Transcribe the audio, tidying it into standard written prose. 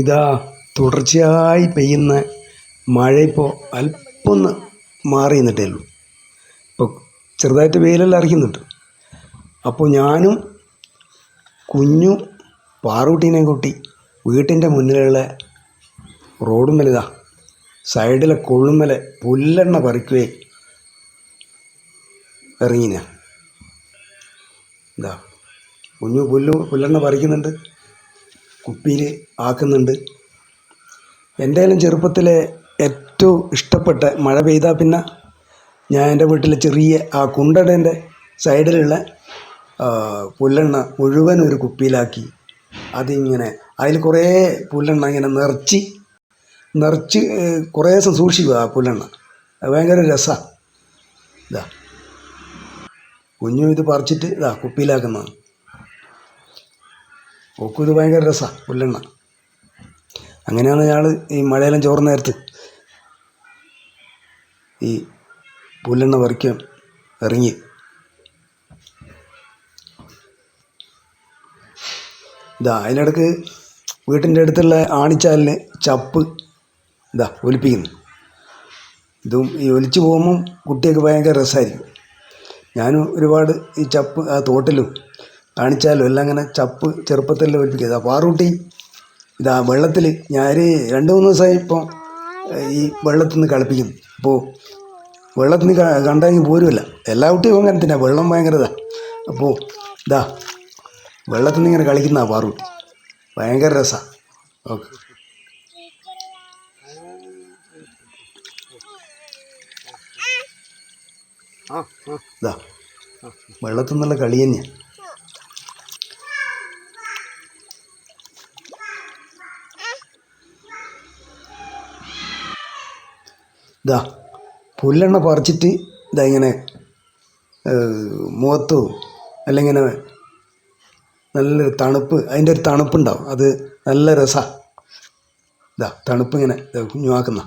ഇതാ തുടർച്ചയായി പെയ്യുന്ന മഴ ഇപ്പോൾ അല്പം ഒന്ന് മാറി നിന്നിട്ടേ ഉള്ളൂ. ഇപ്പോൾ ചെറുതായിട്ട് വെയിലെല്ലാം അറിയുന്നുണ്ട്. അപ്പോൾ ഞാനും കുഞ്ഞു പാറൂട്ടീനെ കൂട്ടി വീട്ടിൻ്റെ മുന്നിലുള്ള റോഡുമ്മലിതാ സൈഡിലെ കൊള്ളുമ്മലെ പുല്ലെണ്ണ പറിക്കുകയെ ഇറങ്ങിന. ഇതാ കുഞ്ഞു പുല്ലെണ്ണ പറിക്കുന്നുണ്ട്, കുപ്പിയിൽ ആക്കുന്നുണ്ട്. എൻ്റെയും ചെറുപ്പത്തിലെ ഏറ്റവും ഇഷ്ടപ്പെട്ട മഴ പെയ്താൽ പിന്നെ ഞാൻ എൻ്റെ വീട്ടിലെ ചെറിയ ആ കുണ്ടടേൻ്റെ സൈഡിലുള്ള പുല്ലെണ്ണ മുഴുവൻ ഒരു കുപ്പിയിലാക്കി അതിങ്ങനെ അതിൽ കുറേ പുല്ലെണ്ണ ഇങ്ങനെ നിറച്ച് കുറേ ദിവസം സൂക്ഷിക്കുക ആ പുല്ലെണ്ണ. അത് ഭയങ്കര രസമാണ്. ഇതാ കുഞ്ഞു ഇത് പറിച്ചിട്ട് ഇതാ കുപ്പിയിലാക്കുന്നതാണ്. ഓക്കും ഇത് ഭയങ്കര രസമാണ് പുല്ലെണ്ണ. അങ്ങനെയാണ് ഞങ്ങൾ ഈ മഴയെല്ലാം ചോർന്ന നേരത്ത് ഈ പുല്ലെണ്ണ പറിക്കാൻ ഇറങ്ങി. ഇതാ അതിനിടക്ക് വീട്ടിൻ്റെ അടുത്തുള്ള ആണിച്ചാലിന് ചപ്പ് ഇതാ ഒലിപ്പിക്കുന്നു. ഇതും ഈ ഒലിച്ചു പോകുമ്പം കുട്ടിയൊക്കെ ഭയങ്കര രസമായിരിക്കും. ഞാനും ഒരുപാട് ഈ ചപ്പ് ആ തോട്ടിലും ആണിച്ചാലും എല്ലാം അങ്ങനെ ചപ്പ് ചെറുപ്പത്തിലെല്ലാം ഒലിപ്പിക്കുക. ഇതാ പാറൂട്ടി ഇതാ വെള്ളത്തിൽ ഞാൻ 2-3 ദിവസമായി ഇപ്പോൾ ഈ വെള്ളത്തിൽ നിന്ന് കളിപ്പിക്കുന്നു. അപ്പോൾ വെള്ളത്തിൽ നിന്ന് കണ്ടെങ്കിൽ പോരുമല്ല. എല്ലാ കുട്ടിയും അങ്ങനെ തന്നെ, വെള്ളം ഭയങ്കര ഇതാണ്. അപ്പോൾ ഇതാ വെള്ളത്തിൽ നിന്ന് ഇങ്ങനെ കളിക്കുന്ന പാറൂട്ടി ഭയങ്കര രസമാണ്. ഓക്കെ, ഇതാ വെള്ളത്തിൽ നിന്നുള്ള കളി തന്നെയാണ്. ഇതാ പുല്ലെണ്ണ പറിച്ചിട്ട് ഇതാ ഇങ്ങനെ മുഖത്തോ അല്ലെങ്കിൽ ഇങ്ങനെ നല്ലൊരു തണുപ്പ്, അതിൻ്റെ ഒരു തണുപ്പുണ്ടാവും, അത് നല്ല രസമാണ്. ഇതാ തണുപ്പ് ഇങ്ങനെ കുഞ്ഞുമാക്കുന്ന